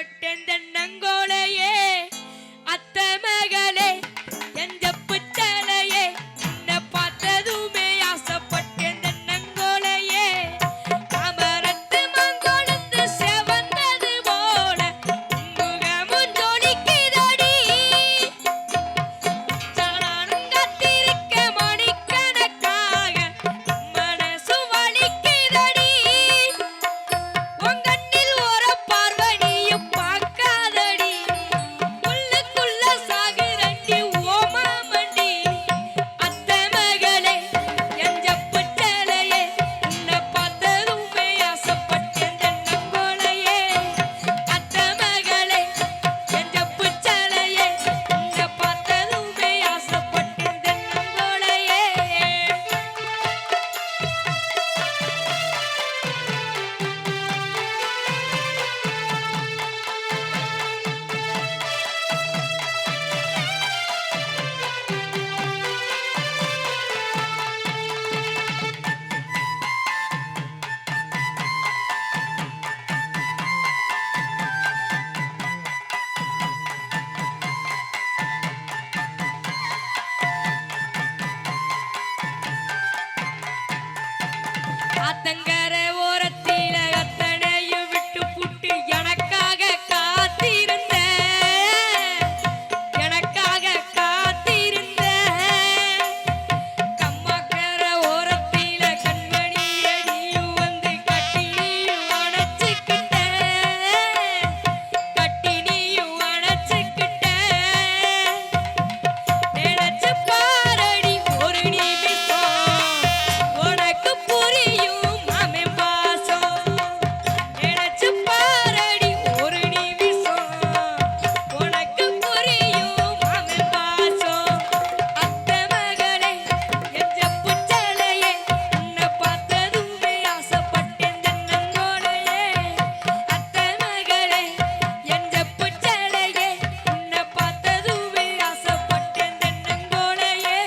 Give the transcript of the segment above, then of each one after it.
ஆசைப்பட்டேன் தென்னங்கோலையே அத்த மகளே என் ஜப்பு சேலையே உன்னை பார்த்ததுமே ஆசைப்பட்டேன் தென்னங்கோலையே அமரத்து மங்கொழுத்து செவந்தது போல முகமும் ஜொலிக்குதடி சரணம் காத்திருக்க மணிக்கணக்காக மனசு வலிக்குதடி உங்கண்ணில் ஒரு பார்வனியும் பார்க்காதடி உள்ளுக்குள்ள சாகுரண்டி ஓமாமண்டி அத்த மகளே என் ஜப்பு சேலையே உன்னை பார்த்ததுமே ஆசைப்பட்டேன் தென்னங்கோலையே அத்த மகளே என் ஜப்பு சேலையே உன்னை பார்த்ததுமே ஆசைப்பட்டேன் தென்னங்கோலையே ஆத்தங்கர ஓரத்தில அத்தனையும் விட்டு புட்டு எனக்காக காத்திருந்த கம்மாக்கர ஓரத்தில கண்மணியடியும் வந்து கட்டி நீயும் அணைச்சுக்கிட்ட நினைச்சு பாரடி ஒரு நிமிஷம் உனக்கு புரியும் மாமன் பாசம் நினைச்சு பாரடி ஒரு நிமிஷம் உனக்கு புரியும் மாமன் பாசம் அத்த மகளே என் ஜப்பு சேலையே உன்னை பார்த்ததுமே ஆசைப்பட்டேன் தென்னங்கோலையே அத்த மகளே என் ஜப்பு சேலையே உன்னை பார்த்ததுமே ஆசைப்பட்டேன் தென்னங்கோலையே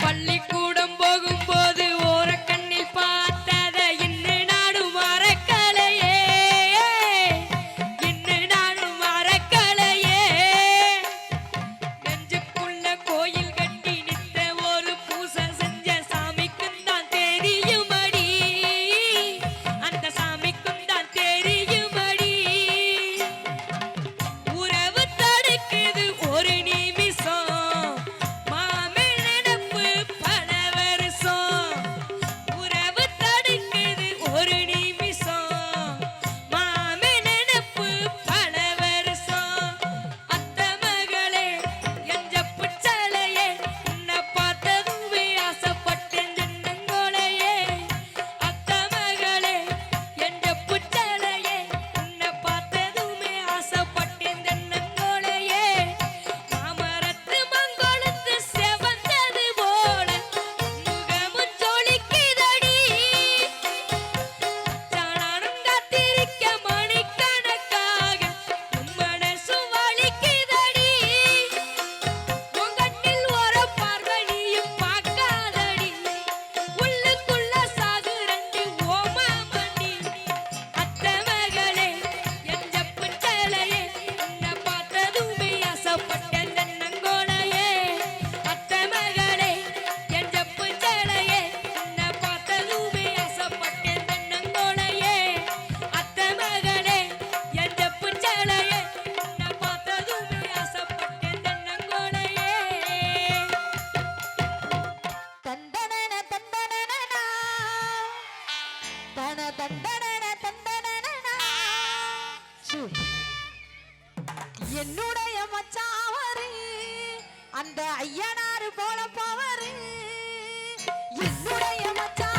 பள்ளிக்கூடம் போகும்போது ஓரக்கண்ணில் பார்த்தத இன்னு நானும் மறக்கலையே நெஞ்சுக்குள்ள கோயில் கட்டி நித்த ஒரு பூசை செஞ்ச சாமிக்கும் தான் தெரியுமடி அந்த சாமிக்கும் தான் தெரியுமடி உறவு தடுக்குது ஒரு நிமிஷம் மாமன் நினப்பு பல வருஷம் உறவு தடுக்குது ஒரு நிமிஷம் மாமன் நினப்பு பல வருஷம் அத்த மகளே என் ஜப்பு சேலையே உன்னை பார்த்ததுமே ஆசைப்பட்டேன் தென்னங்கோலையே அத்த மகளே என் ஜப்பு சேலையே உன்னை பார்த்ததுமே ஆசைப்பட்டேன் தென்னங்கோலையே மாமரத்து மங்கொழுத்து செவந்தது போல முகமும் ஜொலிக்குதடி சரணம் காத்திருக்க மணிக்கணக்காக மனசு வலிக்குதடி உங்கண்ணில் ஒரு பார்வனியும் பார்க்காதடி உள்ளுக்குள்ள சாகுரண்டி ஓமாமண்டி அத்த மகளே என் ஜப்பு சேலையே உன்னை பார்த்ததுமே ஆசைப்பட்டேன் தென்னங்கோலையே அத்த மகளே என் ஜப்பு சேலையே உன்னை பார்த்ததுமே ஆசைப்பட்டேன் தென்னங்கோலையே அத்த மகளே என் ஜப்பு சேலையே உன்னை பார்த்ததுமே ஆசைப்பட்டேன் தென்னங்கோலையே தந்தனன தந்தனனனா தன தந்தனன தந்தனனனா சு என்னுடைய மச்சாவரு அந்த ஐயனாரு போல போவரு என்னுடைய மச்சான்